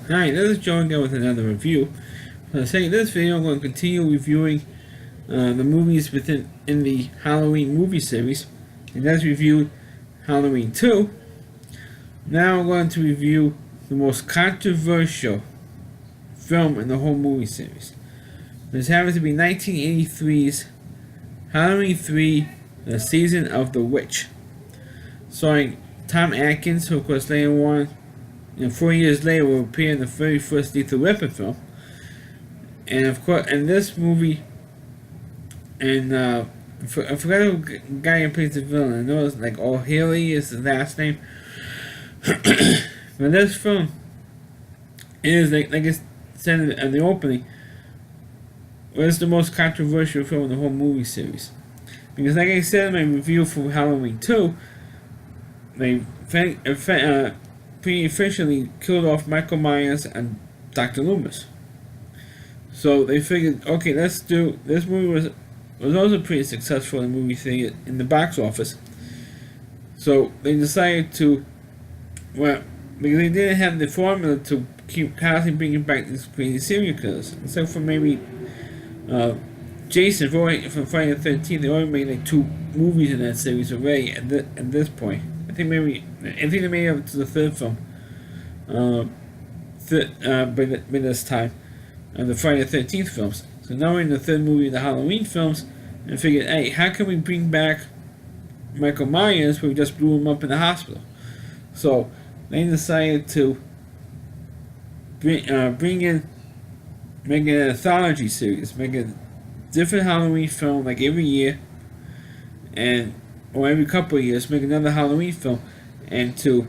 Hi, this is Joe again with another review. For the sake of this video, I'm going to continue reviewing the movies within the Halloween movie series. And as reviewed Halloween 2, now I'm going to review the most controversial film in the whole movie series. This happens to be 1983's Halloween 3, The Season of the Witch, starring Tom Atkins, who of course later on, 4 years later, will appear in the very first Lethal Weapon film. And of course, in this movie, and I forgot who guy who plays the villain. I know it's like O'Haley is his last name. But this film is like I said in the opening, was the most controversial film in the whole movie series. Because like I said in my review for Halloween 2, they pretty efficiently killed off Michael Myers and Dr. Loomis. So they figured, okay, let's do this. Movie was also pretty successful in the movie theater in the box office. So they decided to, well, because they didn't have the formula to keep constantly bringing back these crazy serial killers. Except for maybe Jason from Friday the 13th, they already made like 2 movies in that series already at this point. I think they made it up to the 3rd film. By this time, the Friday the 13th films. So now we're in the 3rd movie of the Halloween films, and figured, hey, how can we bring back Michael Myers when we just blew him up in the hospital? So they decided to make an anthology series, make a different Halloween film like every year, or every couple of years, make another Halloween film, and to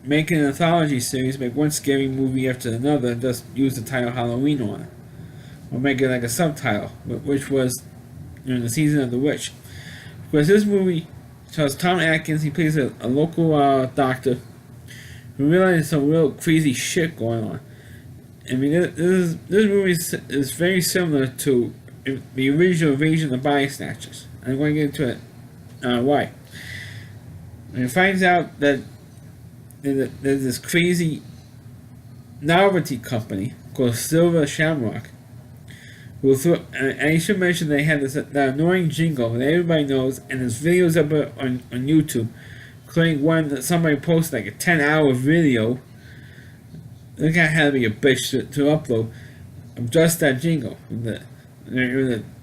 make an anthology series, make one scary movie after another, and just use the title Halloween on it. Or make it like a subtitle, which was The Season of the Witch. Because this movie stars Tom Atkins. He plays a local doctor who realizes some real crazy shit going on. I mean, this movie is very similar to the original Invasion of the Body Snatchers. I'm going to get into it. Why? And he finds out that there's this crazy novelty company called Silver Shamrock. And I should mention they had that annoying jingle that everybody knows, and there's videos of it on YouTube, including one that somebody posted like a 10-hour video. That guy had to be a bitch to upload of just that jingle. The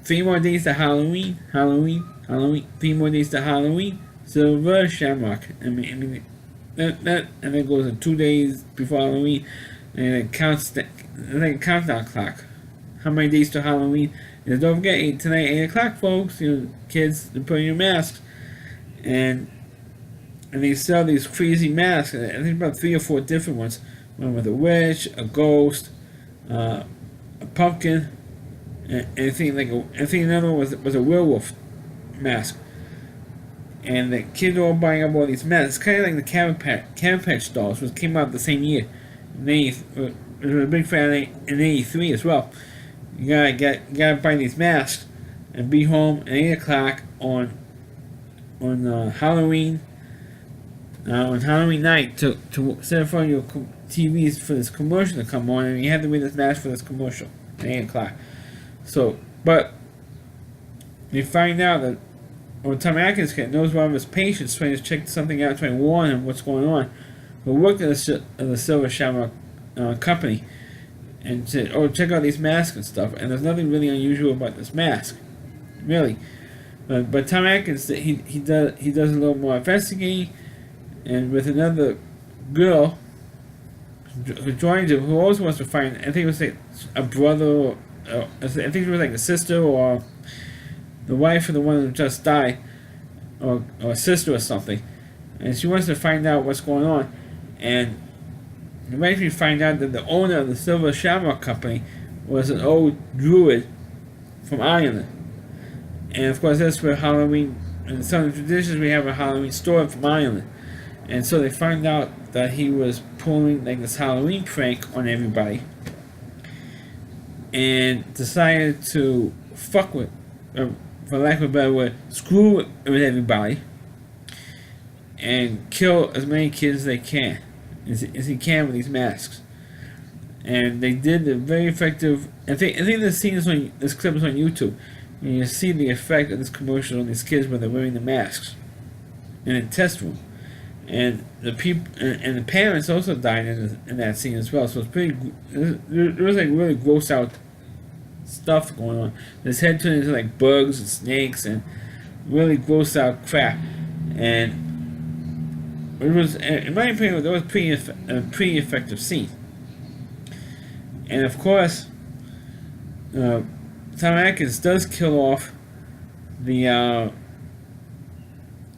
3 more days to Halloween, 3 more days to Halloween, Silver Shamrock. I mean that, and then goes in 2 days before Halloween, and it counts like a countdown clock. How many days to Halloween? And don't forget, tonight 8 o'clock, folks. Kids, they're putting your masks, and they sell these crazy masks. I think about 3 or 4 different ones. One with a witch, a ghost, a pumpkin, and I think another one was a werewolf mask. And the kids are all buying up all these masks. It's kind of like the Cabbage Patch dolls, which came out the same year. I was a big fan in '83 as well. You gotta buy these masks and be home at 8 o'clock on Halloween. On Halloween night to set in front of your TVs for this commercial to come on, and you have to wear this mask for this commercial at 8 o'clock. So, but they find out that Tom Atkins knows one of his patients trying to check something out, trying to warn him what's going on, who worked at the Silver Shamrock company, and said, "Oh, check out these masks and stuff." And there's nothing really unusual about this mask, really. But Tom Atkins, he does a little more investigating. And with another girl who joins him, who also wants to find, I think it was like a brother, or I think it was like a sister, or the wife of the one who just died, or a sister or something. And she wants to find out what's going on. And eventually find out that the owner of the Silver Shamrock Company was an old druid from Ireland. And of course, that's where Halloween, in some traditions, we have a Halloween story from Ireland. And so they find out that he was pulling like this Halloween prank on everybody, and decided to fuck with, for lack of a better word, screw with everybody, and kill as many kids as they can, as he can with these masks. and they did a very effective. I think this clip is on YouTube, and you see the effect of this commercial on these kids when they're wearing the masks in a test room, and the people and the parents also died in that scene as well. So it's pretty. There was like really gross out stuff going on. His head turned into like bugs and snakes and really gross out crap, and it was, in my opinion, that was a pretty effective scene. And of course, Tom Atkins does kill off the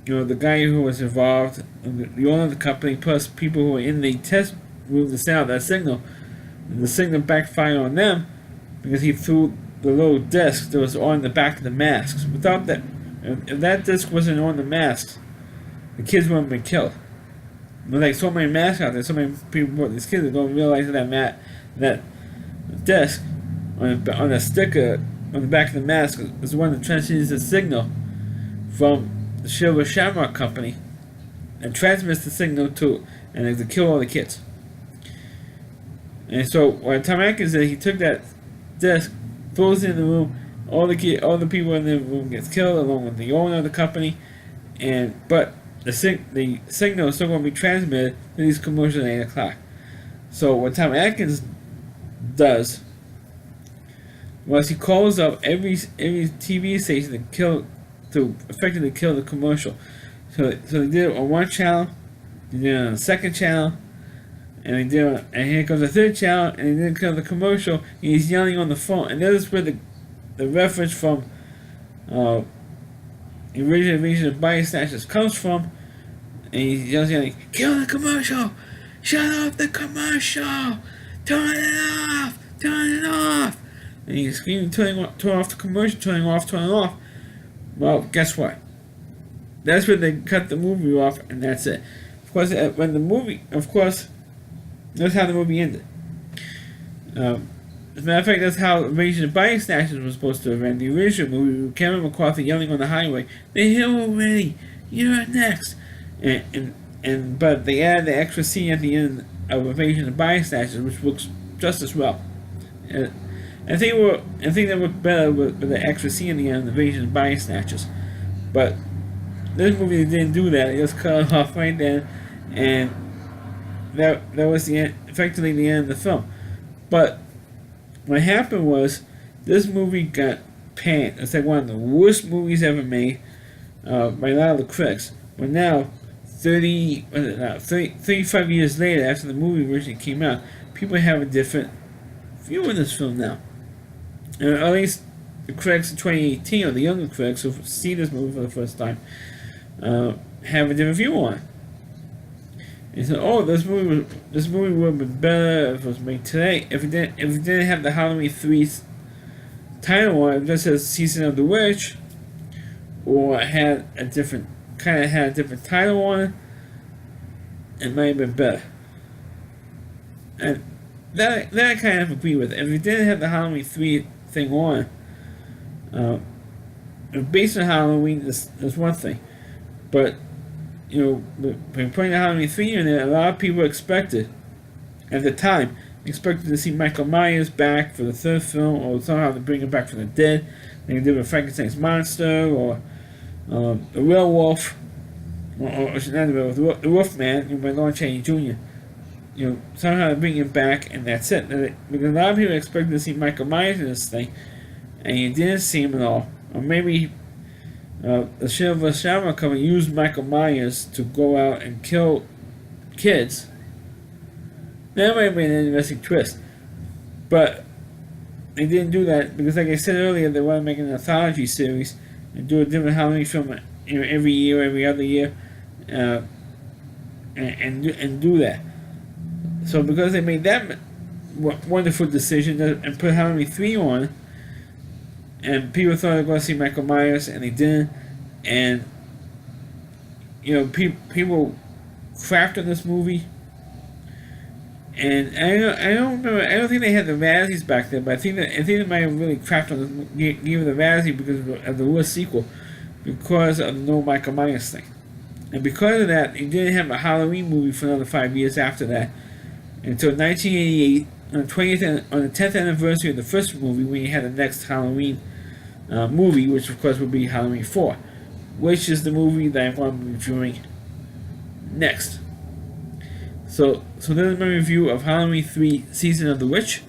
the guy who was involved, the owner of the company, plus people who were in the test room to send out that signal. The signal backfired on them because he threw the little disc that was on the back of the masks. Without that, if that disc wasn't on the masks, the kids wouldn't have been killed. There's like so many masks out there, so many people bought these kids that don't realize that disc on a sticker on the back of the mask is the one that transmits the signal from the Silver Shamrock Company and transmits the signal to kill all the kids. And so what Tom Atkins did, he took that disc, throws it in the room, all the people in the room gets killed along with the owner of the company, but the signal is still going to be transmitted to these commercials at 8 o'clock. So what Tom Atkins does was he calls up every TV station to effectively kill the commercial. So they did it on one channel, they did it on the second channel, and here comes the third channel, and he didn't kill the commercial, and he's yelling on the phone. And that is where the reference from the original Invasion of Body Snatchers comes from. And he's yelling, "Kill the commercial! Shut off the commercial! Turn it off! Turn it off!" And he's screaming, turn off the commercial, turning off. Well, guess what? That's where they cut the movie off, and that's it. Of course, that's how the movie ended. As a matter of fact, that's how Invasion of Body Snatchers was supposed to have ended. The original movie with Kevin McCarthy yelling on the highway, "They're here already! You're next!" But they added the extra scene at the end of Invasion of Body Snatchers, which looks just as well. I think that worked better with the extra scene at the end of Invasion of Body Snatchers. But this movie didn't do that. It just cut it off right then, and that was effectively the end of the film. But what happened was this movie got panned. It's like one of the worst movies ever made by a lot of the critics. But now, 35 years later, after the movie originally came out, people have a different view of this film now. At least the critics in 2018, or the younger critics who see this movie for the first time, have a different view on it. And so, this movie would have been better if it was made today. If it didn't have the Halloween 3 title on it, it just says Season of the Witch, or it had a different title on it, it might have been better. And that I kind of agree with. If it didn't have the Halloween 3 thing on, based on Halloween, there's one thing. But, by putting the Halloween 3 in there, a lot of people expected to see Michael Myers back for the third film, or somehow to bring him back from the dead. They did with Frankenstein's monster, or the werewolf, or the Wolfman, by Lon Chaney Jr. Somehow to bring him back, and that's it. Because a lot of people expected to see Michael Myers in this thing, and you didn't see him at all. Or maybe the Silver Shamrock Company used Michael Myers to go out and kill kids. That might have been an interesting twist. But they didn't do that because, like I said earlier, they want to make an anthology series and do a different Halloween film every year, every other year, and do that. So because they made that wonderful decision and put Halloween 3 on, and people thought they were going to see Michael Myers, and they didn't, and people crapped on this movie, and I don't remember. I don't think they had the Razzies back then, but I think they might have really crapped on this, gave the Razzie because of the worst sequel, because of the no Michael Myers thing, and because of that, they didn't have a Halloween movie for another 5 years after that. Until 1988, on the 10th anniversary of the first movie, we had the next Halloween movie, which of course would be Halloween 4, which is the movie that I'm going to be reviewing next. So this is my review of Halloween 3 Season of the Witch.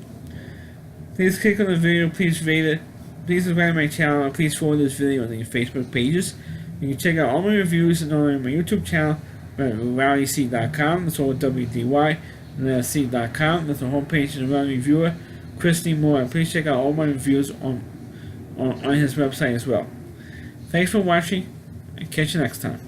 Please click on the video, please rate it, please subscribe to my channel, and please forward this video on your Facebook pages. You can check out all my reviews and on my YouTube channel at rowdyc.com, that's all WDY, and that's C.com, that's the homepage of the Rowdy Reviewer, Christy Moore, and please check out all my reviews on his website as well. Thanks for watching, and catch you next time.